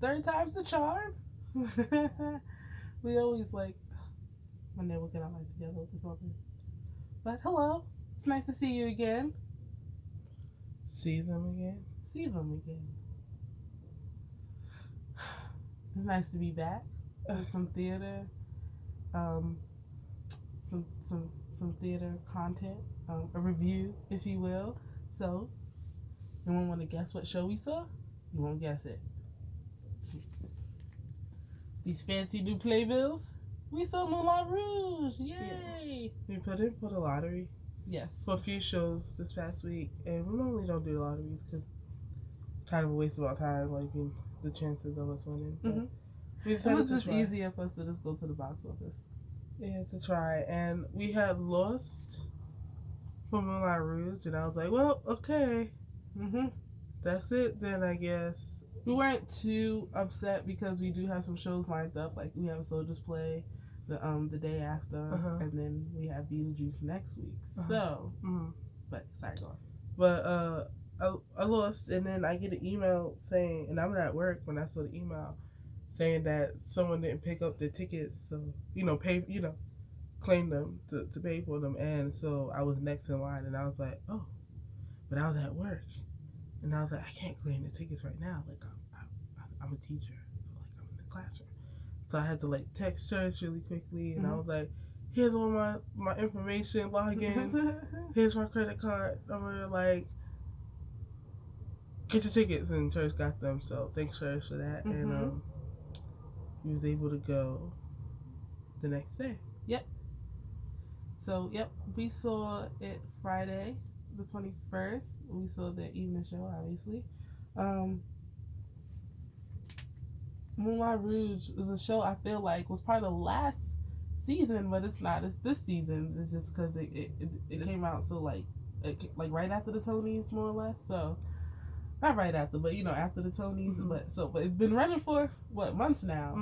third time's the charm. We always like when they will get our life together with the program. But hello, it's nice to see you again. See them again. See them again. It's nice to be back with some theater, some theater content, a review, if you will. So, anyone want to guess what show we saw? You won't guess it. These fancy new playbills. We saw Moulin Rouge. Yay! Yeah. We put in for the lottery. Yes. For a few shows this past week, and we normally don't do lotteries because it's kind of a waste of our time, like the chances of us winning. Mm-hmm. It was just easier for us to just go to the box office. Yeah, to try. And we had lost for Moulin Rouge, and I was like, well, okay. That's it then, I guess. We weren't too upset because we do have some shows lined up. Like, we have a Soldier's Play the day after, and then we have Beetlejuice next week. So, but, sorry, go on. But, I lost, and then I get an email saying, and I was at work when I saw the email, saying that someone didn't pick up the tickets, so, claim them to pay for them, and so I was next in line, and I was like, oh, but I was at work, and I was like, I can't claim the tickets right now, like, I'm a teacher, so, like, I'm in the classroom, so I had to, like, text church really quickly, and I was like, here's all my information, log in, here's my credit card number, like, get your tickets, and church got them, so thanks church for that, and, he was able to go the next day. Yep. So, we saw it Friday, the 21st. We saw the evening show, obviously. Moulin Rouge is a show I feel like was part of the last season, but it's not. It's this season. It's just because it came out so, like right after the Tonys, more or less. So, not right after, but after the Tonys. But it's been running for months now.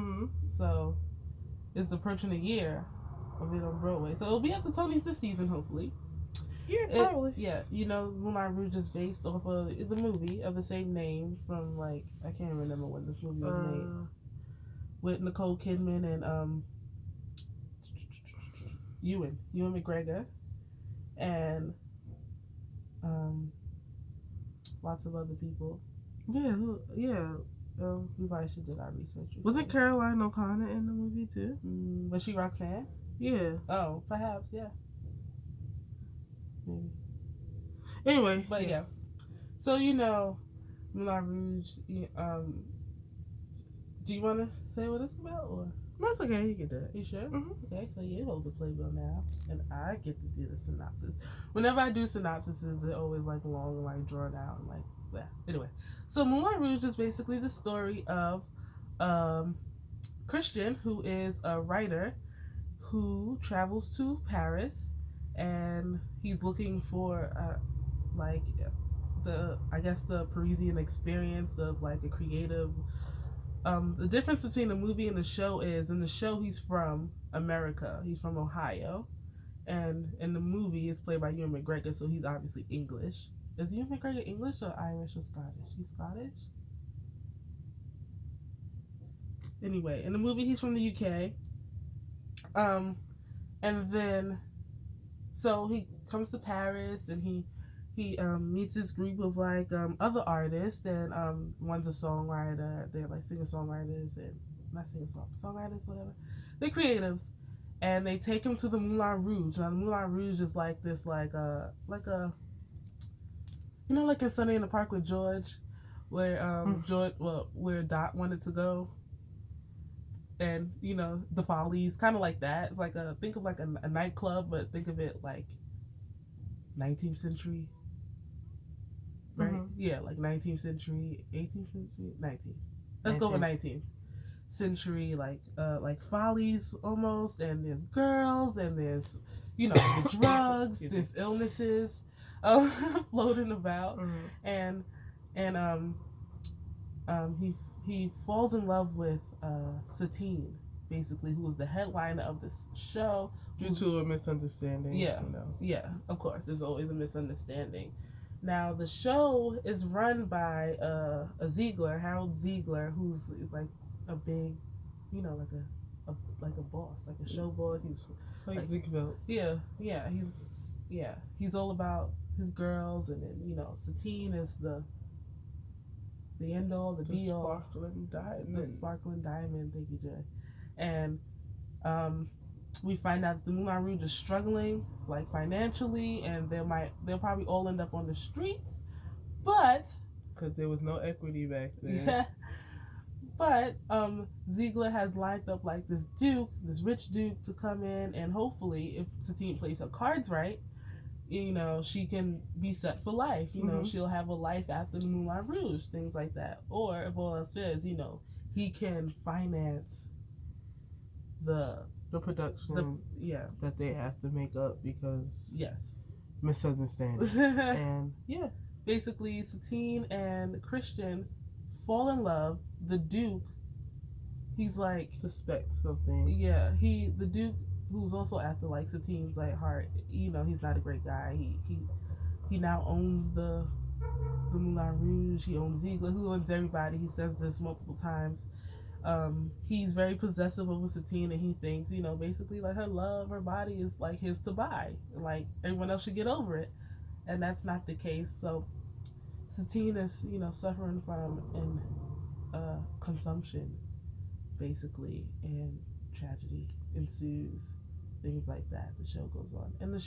So it's approaching a year of it on Broadway. So it'll be at the Tonys this season, hopefully. Yeah, probably. Moulin Rouge is based off of the movie of the same name from I can't remember when this movie was made, with Nicole Kidman and Ewan McGregor, and lots of other people. Yeah. We probably should do our research. Was it Caroline O'Connor in the movie too? Was she Roxanne? Yeah. Oh, perhaps, yeah. Maybe. Anyway. But yeah. So Moulin Rouge, do you want to say what it's about, or? That's okay, you get that. You sure? Okay, so you hold the playbill now, and I get to do the synopsis. Whenever I do synopsises, they're always long, drawn out, and that. Anyway, so Moulin Rouge is basically the story of Christian, who is a writer who travels to Paris, and he's looking for the Parisian experience of a creative. The difference between the movie and the show is, in the show he's from America, he's from Ohio, and in the movie it's played by Ewan McGregor, so he's obviously English. Is Ewan McGregor English or Irish or Scottish? He's Scottish? Anyway, in the movie he's from the UK. And then, so he comes to Paris, and he meets this group of other artists, and one's a songwriter. They're singer-songwriters, and not songwriters, whatever. They're creatives, and they take him to the Moulin Rouge. Now the Moulin Rouge is this like in Sunday in the Park with George, where where Dot wanted to go. And the Follies, kind of like that. It's think of a nightclub, but think of it 19th century, right? Yeah, 19th century, 18th century, 19th. Let's go with 19th century, Follies almost. And there's girls, and there's the drugs, there's illnesses floating about, and he falls in love with Satine, basically, who was the headliner of this show. Due to a misunderstanding. Yeah, yeah, of course. There's always a misunderstanding. Now the show is run by a Ziegler, Harold Ziegler, who's like a big, like a boss, like a show boss. He's like Ziegler. He's all about his girls, and then Satine is the end all, the be all, the sparkling diamond. Thank you, Jay. And we find out that the Moulin Rouge is struggling, like financially, and they'll probably all end up on the streets, but because there was no equity back then. Yeah, but Ziegler has lined up like this rich duke, to come in, and hopefully, if Satine plays her cards right, she can be set for life. She'll have a life after the Moulin Rouge, things like that. Or if all else fails, he can finance the production that they have to make up because misunderstanding. And basically Satine and Christian fall in love. The Duke, he's like suspects something. Yeah, the Duke, who's also after like Satine's like heart. He's not a great guy. He now owns the Moulin Rouge. He owns Ziegler, who owns everybody. He says this multiple times. He's very possessive over Satine, and he thinks, basically like her love, her body is like his to buy. Like everyone else should get over it, and that's not the case. So Satine is, suffering from consumption, basically, and tragedy ensues. Things like that. The show goes on, and the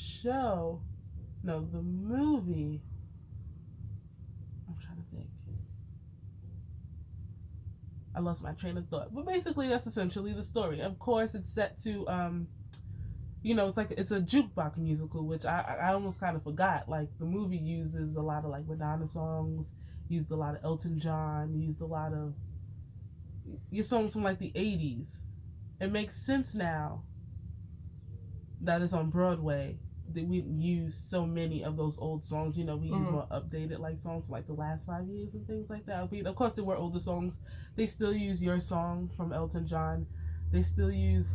movie. I'm trying to think. I lost my train of thought, but basically that's essentially the story. Of course, it's set to it's a jukebox musical, which I almost kind of forgot. Like the movie uses a lot of like Madonna songs, used a lot of Elton John, used a lot of your songs from like the 80s. It makes sense now that it's on Broadway that we use so many of those old songs. We use more updated like songs from like the last 5 years and things like that. Of course, there were older songs. They still use Your Song from Elton John. They still use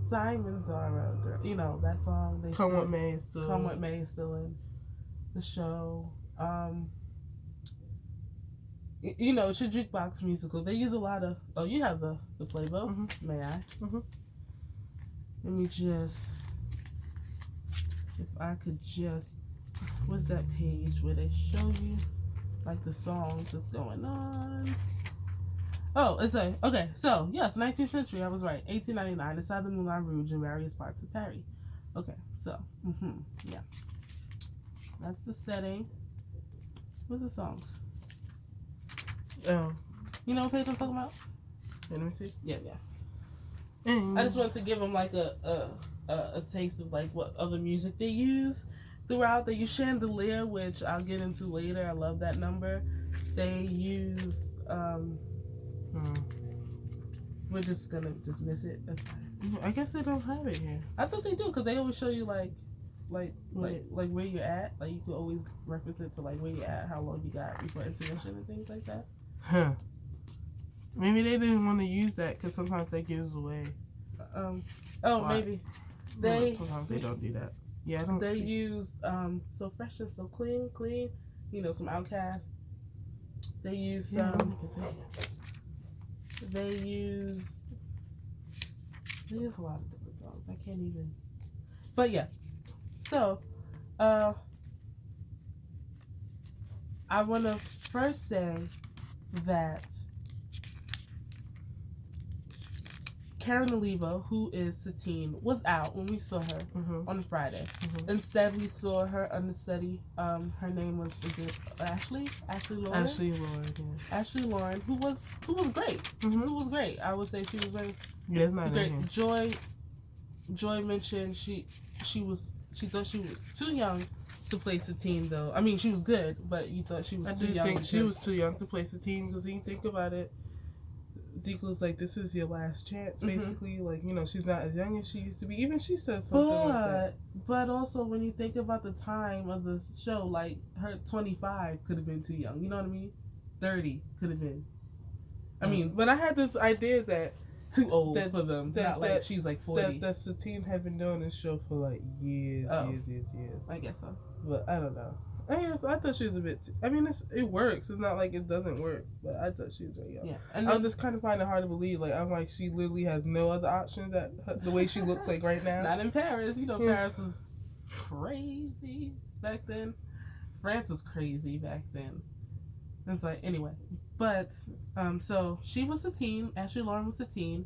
Diamonds Are a Girl. That song. Come What May is still in the show. It's a jukebox musical. They use a lot of. Oh, you have the playbook. Mm-hmm. May I? Mm-hmm. Let me just. If I could just. What's that page where they show you like the songs that's going on? Oh, okay. So yes, 19th century. I was right. 1899. Inside the Moulin Rouge in various parts of Paris. Okay, so yeah, that's the setting. What's the songs? You know what page I'm talking about? Let me see. Yeah. I just wanted to give them like a taste of like what other music they use throughout. They use Chandelier, which I'll get into later. I love that number. They use we're just gonna dismiss it. That's fine. I guess they don't have it here. I thought they do, because they always show you like where you're at. Like you could always reference it to like where you're at, how long you got before intermission and things like that. Huh. Maybe they didn't want to use that because sometimes that gives away. Maybe. Sometimes they don't do that. Yeah, I don't. They used So Fresh and So Clean, some Outkast. They used They use a lot of different songs. I can't even. But yeah. So, I want to first say that Karen Oliva, who is Satine, was out when we saw her on Friday. Mm-hmm. Instead, we saw her understudy. Her name was Ashley? Ashley Lauren? Ashley Lauren, yeah. Ashley Lauren, who was great. Mm-hmm. Who was great. I would say she was very great. Joy mentioned she thought she was too young to play Satine, though. I mean, she was good, but you thought she was too young. I think she was too young to play Satine, because you think about it, Ziegler's like, this is your last chance, basically. Like, she's not as young as she used to be. Even she said something like that. But also, when you think about the time of the show, like, her 25 could have been too young. You know what I mean? 30 could have been. I mean, but I had this idea that too old for them. Not like she's like 40. That Satine had been doing this show for like years. I guess so. But I don't know. I thought she was a bit. I mean, it works. It's not like it doesn't work, but I thought she was very young. Yeah, and I was just kind of finding it hard to believe. Like, I'm like, she literally has no other options the way she looks like right now. Not in Paris. You know, Paris was crazy back then. France was crazy back then. It's like, anyway. But, so she was a teen. Ashley Lauren was a teen.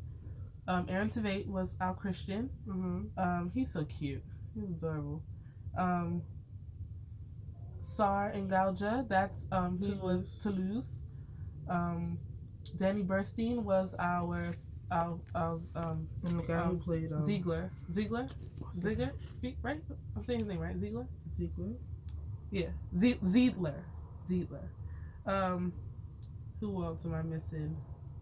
Aaron Tveit was our Christian. Mm-hmm. He's so cute. He's adorable. Sar and Gauja, that's he was Toulouse. Danny Burstein was our and the guy who played Ziegler, right? I'm saying his name right, Ziegler. Yeah, Ziegler. Who else am I missing?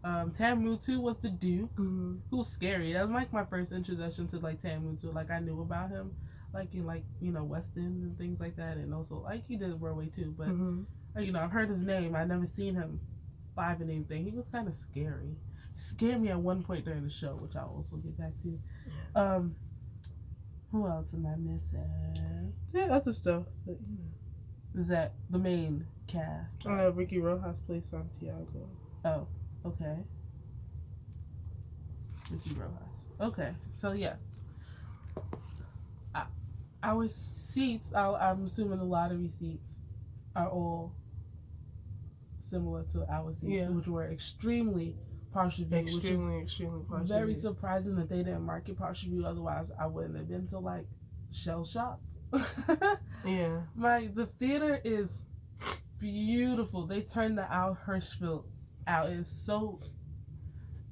Tam Mutu was the Duke, who was scary. That was like my first introduction to like Tam Mutu. Like, I knew about him, like in like, you know, West End and things like that, and also like he did Broadway too. But you know, I've heard his name. I never seen him live in anything. He was kind of scary. He scared me at one point during the show, which I'll also get back to. Who else am I missing? Yeah, other stuff. But, you know. Is that the main cast? Ricky Rojas plays Santiago. Oh, okay. Ricky Rojas. Okay, so yeah. Our seats, I'm assuming the lottery seats, are all similar to our seats, which were extremely partial view. Extremely partial view. Very surprising that they didn't market partial view. Otherwise, I wouldn't have been so like shell shocked. Yeah. The theater is beautiful. They turned the Al Hirschfeld out. It's so,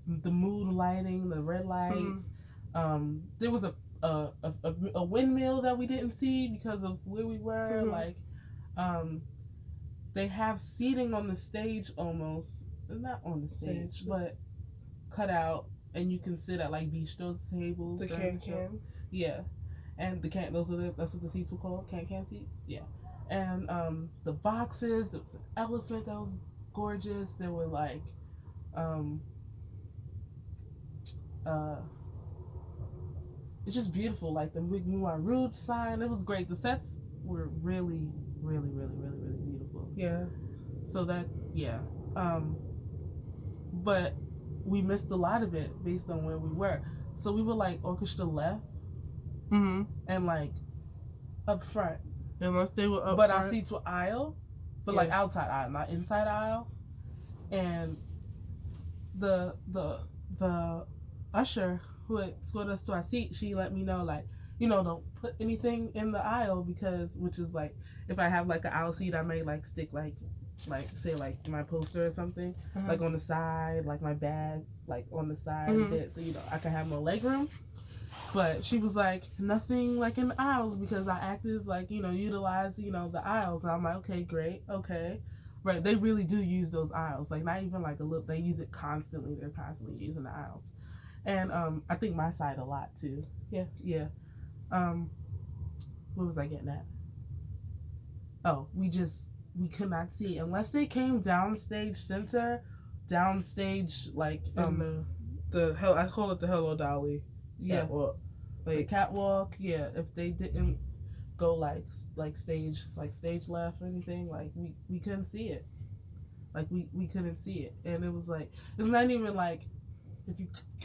the mood lighting, the red lights. There was a windmill that we didn't see because of where we were. Like, they have seating on the stage almost. Not on the stage, but cut out, and you can sit at like bistro tables. The can. Yeah. And that's what the seats were called, can seats. Yeah. And the boxes, there was an elephant that was gorgeous. There were like it's just beautiful, like the big Moulin Rouge sign. It was great. The sets were really, really, really, really, really beautiful. Yeah. So that, yeah. But we missed a lot of it based on where we were. So we were like orchestra left. And like up front. Unless they were up but front. Our seats were aisle, but like outside aisle, not inside aisle. And the usher who had escorted us to our seat, she let me know, like, you know, don't put anything in the aisle which is like, if I have like an aisle seat, I may like stick like say like my poster or something, like on the side, like my bag, like on the side a bit, so you know I can have more leg room. But she was like, nothing like in the aisles, because I act as like, you know, utilize, you know, the aisles. And I'm like, okay, great, okay. Right, they really do use those aisles. Like, not even like a little, they use it constantly. They're constantly using the aisles. And I think my side a lot too. Yeah. What was I getting at? Oh, we could not see. Unless they came downstage center, downstage, like, the hell, I call it the Hello Dolly. Yeah, catwalk. Like the catwalk. Yeah, if they didn't go like stage left or anything, like we couldn't see it. Like we couldn't see it, and it was like, it's not even like if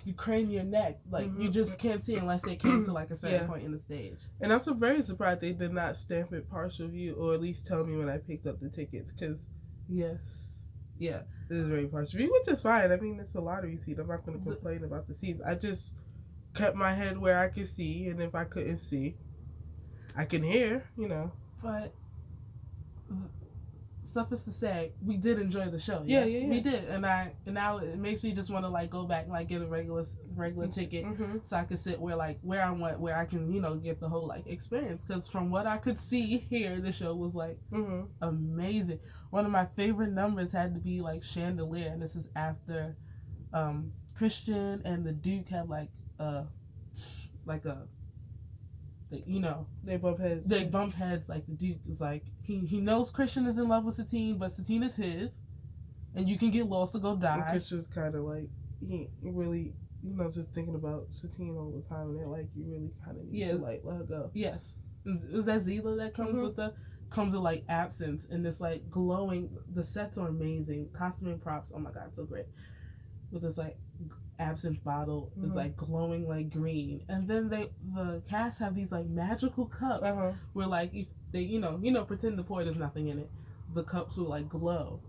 you crane your neck, like you just can't see unless they came to like a certain point in the stage. And I'm so very surprised they did not stamp it partial view, or at least tell me when I picked up the tickets, because this is very partial view, which is fine. I mean, it's a lottery seat. I'm not going to complain about the seats. I just kept my head where I could see, and if I couldn't see, I can hear, you know. But suffice to say, we did enjoy the show. Yeah. We did, and now it makes me just want to like go back and like get a regular ticket, so I can sit where I want, where I can, you know, get the whole like experience. Because from what I could see here, the show was like amazing. One of my favorite numbers had to be like Chandelier, and this is after Christian and the Duke have they bump heads. They bump heads. Like, the Duke is like, he knows Christian is in love with Satine, but Satine is his, and you can get lost to go die. And Christian's kind of like, he really, you know, just thinking about Satine all the time, and they're like, you really kind of need to like let her go. Yes. Is that Zila that comes with the comes with like absinthe and this like glowing. The sets are amazing. Costume and props. Oh my god, so great. With this like absinthe bottle is like glowing like green, and then the cast have these like magical cups where like if they pretend to pour, there's nothing in it. The cups will like glow.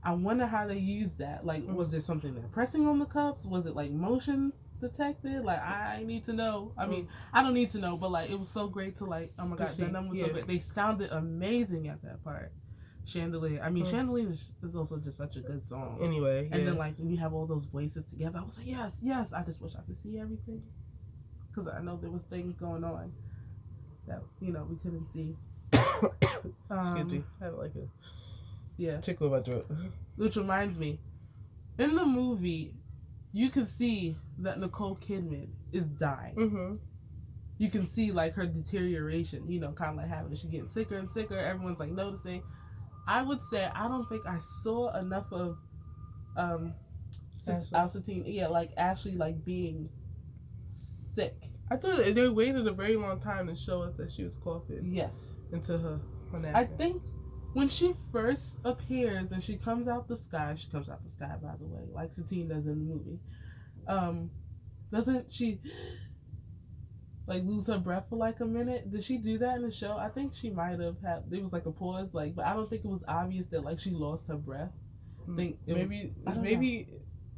I wonder how they use that. Like, was there something they're pressing on the cups? Was it like motion detected? Like, I need to know. I mean, I don't need to know, but like, it was so great to like, oh my god, that number was so great. They sounded amazing at that part. Chandelier. I mean, Chandelier is also just such a good song. Anyway, and then like when you have all those voices together, I was like, yes, yes. I just wish I could see everything, because I know there was things going on that we couldn't see. Excuse me. I have like a tickle in my throat. Which reminds me, in the movie, you can see that Nicole Kidman is dying. You can see like her deterioration. Kind of like happening. She's getting sicker and sicker. Everyone's like noticing. I would say I don't think I saw enough of Alcatine. Yeah, like Ashley like being sick. I thought they waited a very long time to show us that she was coughing. Yes. Into her napkin. I think when she first appears and she comes out the sky, by the way, like Satine does in the movie. Doesn't she like lose her breath for like a minute? Did she do that in the show? I think she might have had. There was like a pause, like, but I don't think it was obvious that like she lost her breath. Maybe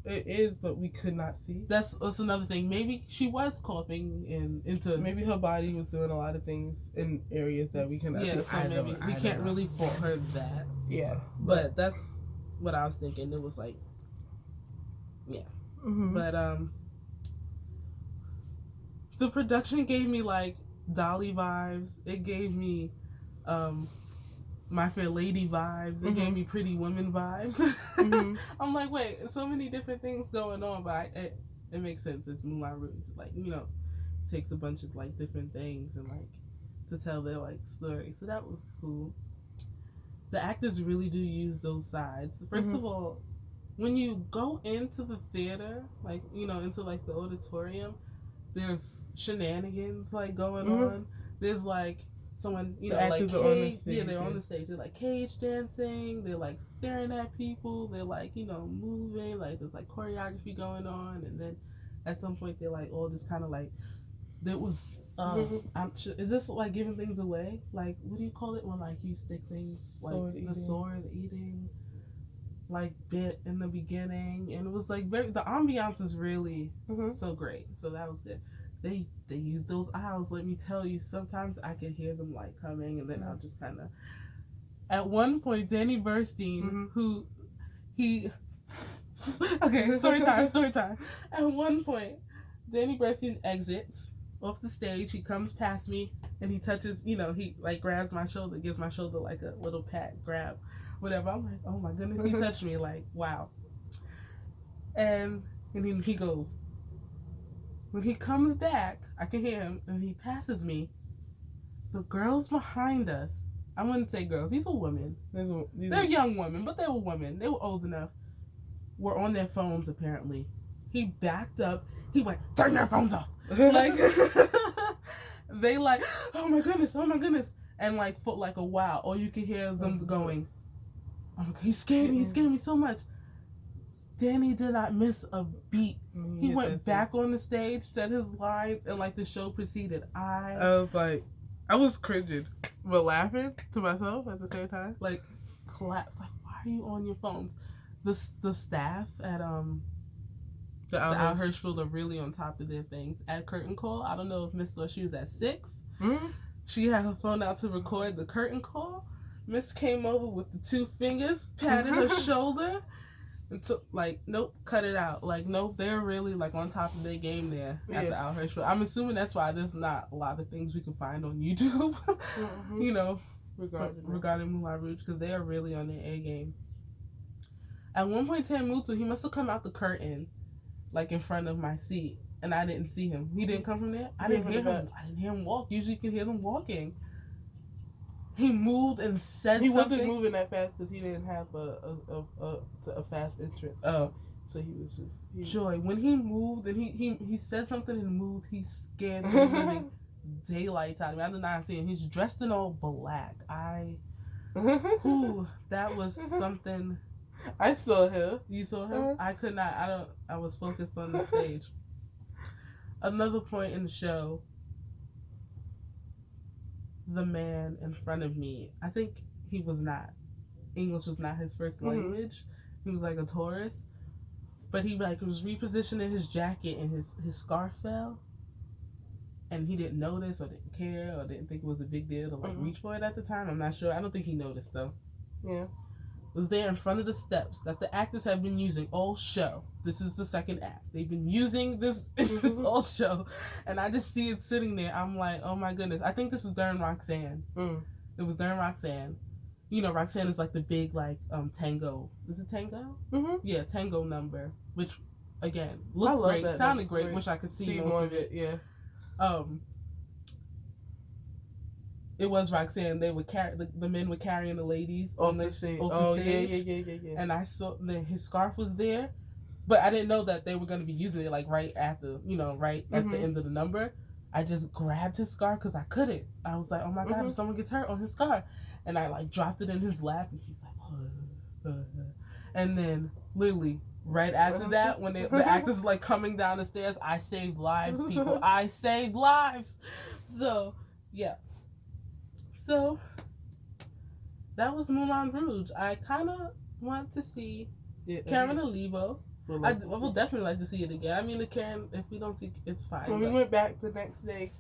it is, but we could not see. That's another thing. Maybe she was coughing into. Maybe her body was doing a lot of things in areas that we cannot see. So maybe we can't really fault her that. Yeah, but that's what I was thinking. It was like, but the production gave me like Dolly vibes. It gave me My Fair Lady vibes. It gave me Pretty Woman vibes. I'm like, wait, so many different things going on, but it makes sense. It's Moulin Rouge. Like, takes a bunch of like different things and like to tell their like story. So that was cool. The actors really do use those sides. First of all, when you go into the theater, like, into like the auditorium, there's shenanigans like going on. There's like someone, like cage, they're on the stage. They're like cage dancing. They're like staring at people. They're like, moving. Like there's like choreography going on, and then at some point they're like all just kind of like there was. I'm sure. Is this like giving things away? Like, what do you call it when like you stick things like sword eating? Like bit in the beginning, and it was like the ambiance was really so great. So that was good. They used those aisles. Let me tell you, sometimes I could hear them like coming, and then I'll just kind of. At one point, Danny Burstein, who he, okay, story time. At one point, Danny Burstein exits off the stage. He comes past me, and he touches. He like grabs my shoulder, gives my shoulder like a little pat, grab. Whatever. I'm like, oh my goodness, he touched me. Like, wow. And then he goes. When he comes back, I can hear him, and he passes me. The girls behind us, I wouldn't say girls, these were women. They're young women, but they were women. They were old enough. Were on their phones, apparently. He backed up. He went, turn your phones off. Like, they like, oh my goodness. And like, for like a while, all you could hear them going, oh my God, he scared me so much. Danny did not miss a beat. He went back on the stage, said his lines, and like the show proceeded. I was cringing, but laughing to myself at the same time. Like, collapse. Like, why are you on your phones? The staff at the Al Hirschfield are really on top of their things. At curtain call, I don't know if Miss thought she was at 6. She had her phone out to record the curtain call. Miss came over with the 2 fingers, patted her shoulder, and took, like, nope, cut it out. Like, nope, they're really, like, on top of their game there at the Al Hirschfield. I'm assuming that's why there's not a lot of things we can find on YouTube, regarding Moulin Rouge, because they are really on their A game. At one point, Tamutu, he must have come out the curtain, like, in front of my seat, and I didn't see him. He didn't come from there? I didn't hear him. I didn't hear him walk. Usually you can hear them walking. He moved and said something. He wasn't moving that fast because he didn't have a fast entrance. Oh. So he was just... Joy, when he moved and he said something and moved, he scared the daylight out of me. I did not see him. He's dressed in all black. That was something. I saw him. You saw him? I could not. I was focused on the stage. Another point in the show, the man in front of me, I think English was not his first language. He was like a tourist. But he like was repositioning his jacket and his scarf fell. And he didn't notice or didn't care or didn't think it was a big deal to like reach for it at the time. I'm not sure. I don't think he noticed though. Yeah. Was there in front of the steps that the actors have been using all show. This is the second act. They've been using this all show. And I just see it sitting there. I'm like, oh my goodness. I think this was during Roxanne. It was during Roxanne. You know, Roxanne is like the big like tango. Is it tango? Yeah, tango number. Which again looked great, sounded great. Wish I could see more of it. Yeah. It was Roxanne. They would carry the men were carrying the ladies on the stage. Yeah. And I saw his scarf was there, but I didn't know that they were going to be using it like right after, right at the end of the number. I just grabbed his scarf because I couldn't. I was like, oh my god, if someone gets hurt on his scarf, and I like dropped it in his lap, and he's like, and then literally. Right after that, when the actors like coming down the stairs, I saved lives, people. I saved lives. So, yeah. So, that was Moulin Rouge. I kind of want to see Karen Olivo. I will definitely like to see it again. I mean, if we don't see it's fine. When we went back the next day,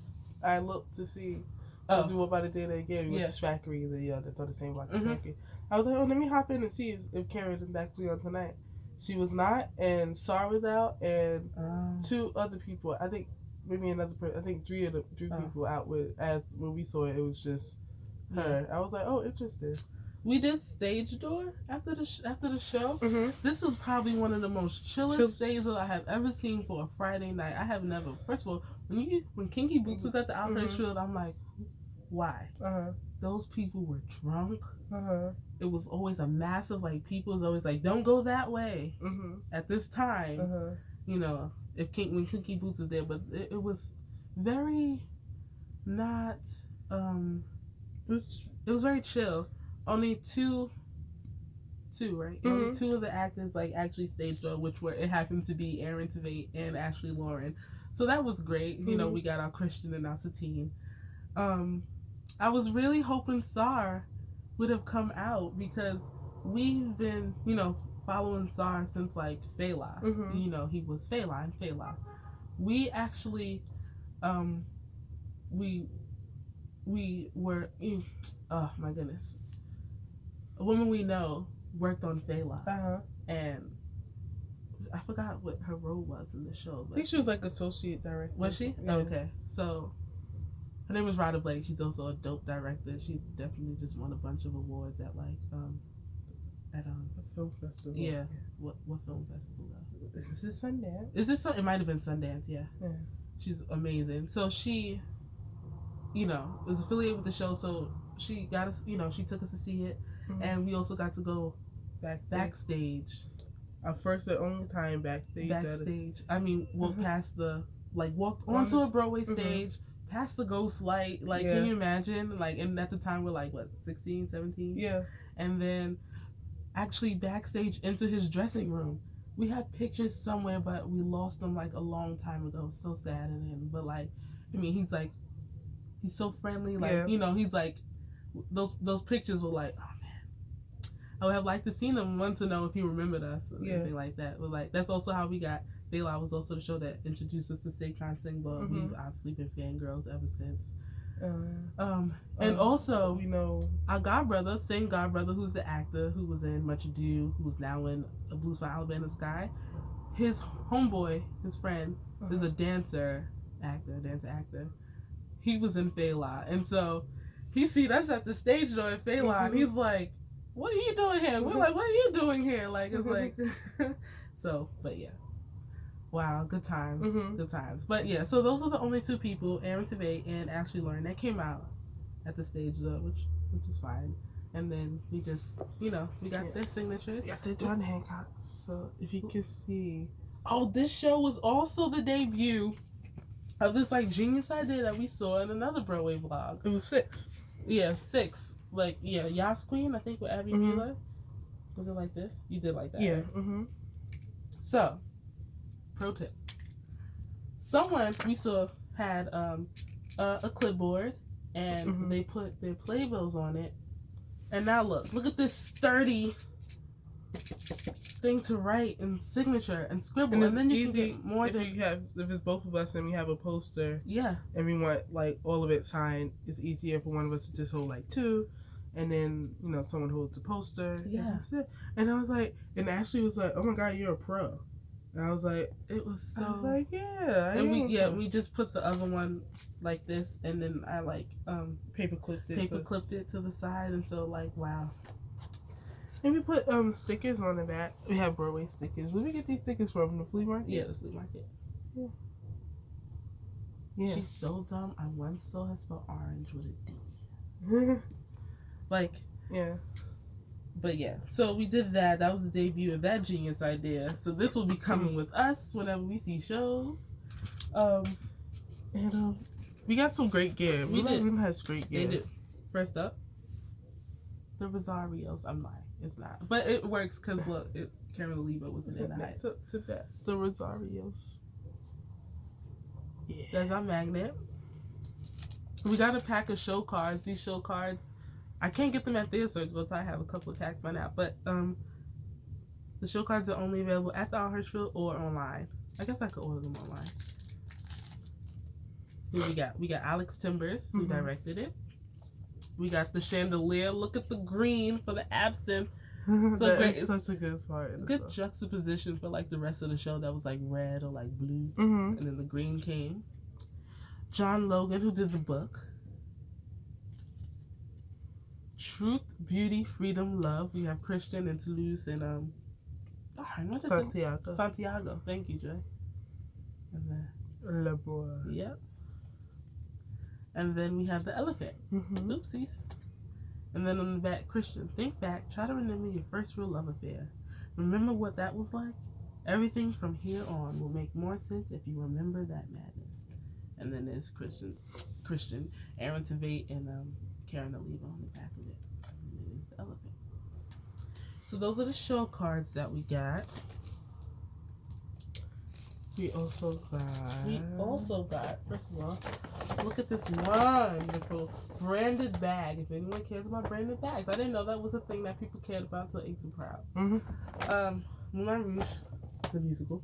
I looked to see. Do about a day again. We went to Schwackery. That's on the same block as Schwackery. I was like, let me hop in and see if Karen is actually on tonight. She was not, and Sar was out, and two other people. I think maybe another person. I think three people out with. As when we saw it, it was just her. I was like, oh, interesting. We did stage door after the show. This was probably one of the most chillest stage doors I have ever seen for a Friday night. I have never. First of all, when Kinky Boots was at the Outlet Shield, I'm like, why? Those people were drunk. It was always a massive people was always like, don't go that way at this time. When Kinky Boots was there, but it was very not. It was very chill. Only two, right? Only two of the actors actually stage door, it happened to be Aaron Tveit and Ashley Lauren. So that was great. We got our Christian and our Satine. I was really hoping Sar would have come out because we've been, following Sar since Fela. He was Fela and Fela. We actually, we were, oh my goodness. A woman we know worked on Fela. And I forgot what her role was in the show. I think she was associate director. Was she? Yeah. Okay. So, her name is Rhoda Blake. She's also a dope director. She definitely just won a bunch of awards at a film festival. Yeah. What film festival though? Is this Sundance? It might have been Sundance. Yeah. She's amazing. So she, was affiliated with the show. So she got us. She took us to see it, and we also got to go backstage. Our first and only time backstage. I mean, walked past walked onto a Broadway stage. Past the ghost light, can you imagine? And at the time we're 16, 17? Yeah. And then actually backstage into his dressing room. We had pictures somewhere, but we lost them a long time ago. So sad in him. But he's so friendly. He's those pictures were oh man. I would have liked to seen him, want to know if he remembered us or anything like that. But that's also how we got. Fela was also the show that introduced us to Saquon Singba. We've obviously been fangirls ever since. And also, we know our godbrother, same godbrother, who's the actor who was in Much Ado, who's now in A Blues for Alabama Sky. His homeboy, his friend, is a dancer actor. He was in Fela, and so he seen us at the stage door at Fela, and he's like, "What are you doing here?" We're like, "What are you doing here?" So, but yeah. Wow, good times. Good times. But yeah, so those are the only two people, Aaron Tveit and Ashley Lauren, that came out at the stage though, which is fine. And then we just, we got their signatures. Yeah, the John Hancock. So if you can see. Oh, this show was also the debut of this like genius idea that we saw in another Broadway vlog. It was 6. Yeah, 6. Like, yeah, Yas Queen, I think, with Abby Wheeler. Was it like this? You did like that. Yeah. Right? Mm-hmm. So, pro tip. Someone we saw had a clipboard, and they put their playbills on it. And now look at this sturdy thing to write and signature and scribble, and then you can get more than if it's both of us and we have a poster. Yeah. And we want like all of it signed. It's easier for one of us to just hold like 2, and then someone holds the poster. Yeah. And I was like, and Ashley was like, "Oh my God, you're a pro." And I was like, it was so. I was like, yeah. We just put the other one like this, and then I like paper clipped it to the side, and so like wow. And we put stickers on the back. We have Broadway stickers. Where did we get these stickers from? The flea market? Yeah, the flea market. Yeah. Yeah. She's so dumb. I once saw her spell orange with a D. Like. Yeah. But yeah, so we did that. That was the debut of that genius idea. So this will be coming with us whenever we see shows. And we got some great gear. We did. Room has great gear. They did. First up, the Rosarios. I'm lying. It's not. But it works because look, Karen Oliva wasn't in the Heights. To that. The Rosarios. Yeah. That's our magnet. We got a pack of show cards. These show cards, I can't get them at Theater Circle until I have a couple of packs by now. But the show cards are only available at the Hirschfield or online. I guess I could order them online. Who we got? We got Alex Timbers, who directed it. We got the chandelier. Look at the green for the absinthe. So great. It's such a good part. Good juxtaposition for like the rest of the show that was like red or like blue. And then the green came. John Logan, who did the book. Truth, Beauty, Freedom, Love. We have Christian and Toulouse and Santiago. Thank you, Jay. And then Le Bois. Yep. And then we have the elephant. Oopsies. And then on the back, Christian. Think back. Try to remember your first real love affair. Remember what that was like? Everything from here on will make more sense if you remember that madness. And then there's Christian, Aaron Tveit, and Karen Oliva on the back of it. And then there's the elephant. So those are the show cards that we got. We also got, first of all, look at this wonderful branded bag. If anyone cares about branded bags, I didn't know that was a thing that people cared about until Inked and Proud. Moulin Rouge, the musical.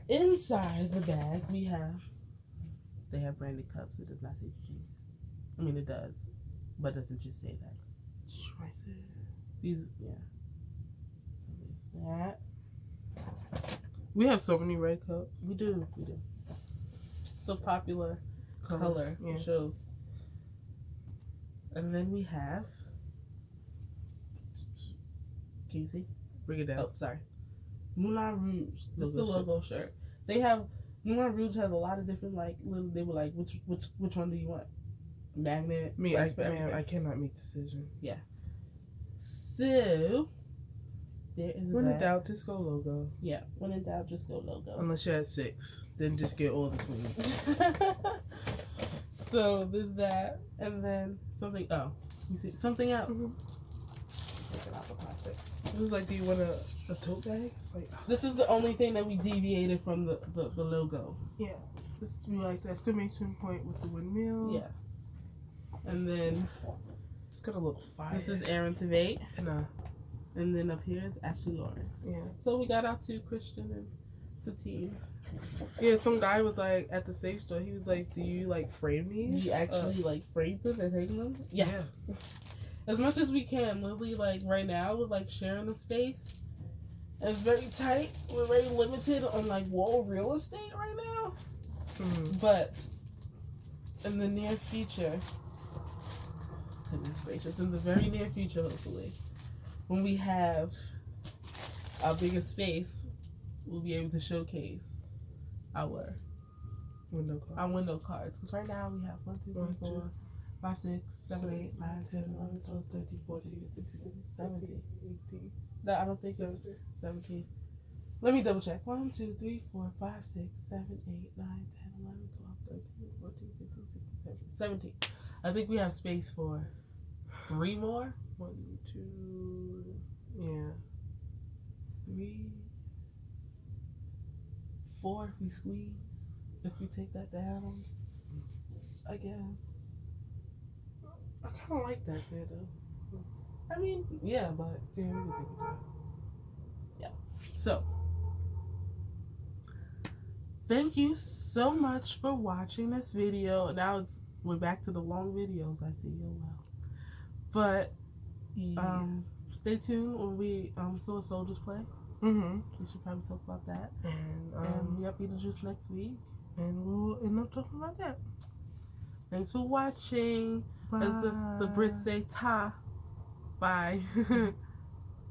Inside the bag, they have branded cups. It does not say Jameson. I mean, it does, but it doesn't just say that. These, yeah. So there's that. We have so many red cups. We do. So popular color shows. And then we have. Can you see? Bring it down. Oh, sorry. Moulin Rouge. This is the logo shirt. They have Moulin Rouge has a lot of different like little. They were like, which one do you want? Magnet. Me, I cannot make decisions. Yeah. So. There is when in doubt, just go logo. Yeah, when in doubt, just go logo. Unless you're at 6, then just get all the queens. So there's that, and then something. Oh, you see something else. This is like, do you want a tote bag? Like, this is the only thing that we deviated from the logo. Yeah, this is like the exclamation point with the windmill. Yeah, and then it's gonna look fire. This is Aaron Tveit. And then up here is Ashley Lauren. Yeah. So we got our 2, Christian and Satine. Yeah, some guy was like at the safe store. He was like, "Do you like frame these?" We actually like framed them and hang them. Yes. Yeah. As much as we can. Literally, like right now, we're like sharing the space. And it's very tight. We're very limited on like wall real estate right now. But in the near future, goodness gracious, in the very near future, hopefully. When we have our bigger space, we'll be able to showcase our window cards. Because right now we have 1, 2, 3, 4, 5, 6, 7, 8, 9, 10, 11, 12, 13, 14, 15, 16, 17, 18. No, I don't think it's 17. Let me double check. 1, 2, 3, 4, 5, 6, 7, 8, 9, 10, 11, 12, 13, 14, 15, 16, 17. I think we have space for 3 more. 1, 2, yeah. 3, 4 if we squeeze. If we take that down, I guess. I kind of like that there, though. I mean, yeah, but Yeah, we can take it down. yeah. So, thank you so much for watching this video. Now we're back to the long videos. I see. Oh well. But stay tuned when we saw Soldiers play. Mm-hmm. We should probably talk about that. And we have Beetlejuice next week. And we'll end up talking about that. Thanks for watching. Bye. As the Brits say, ta. Bye.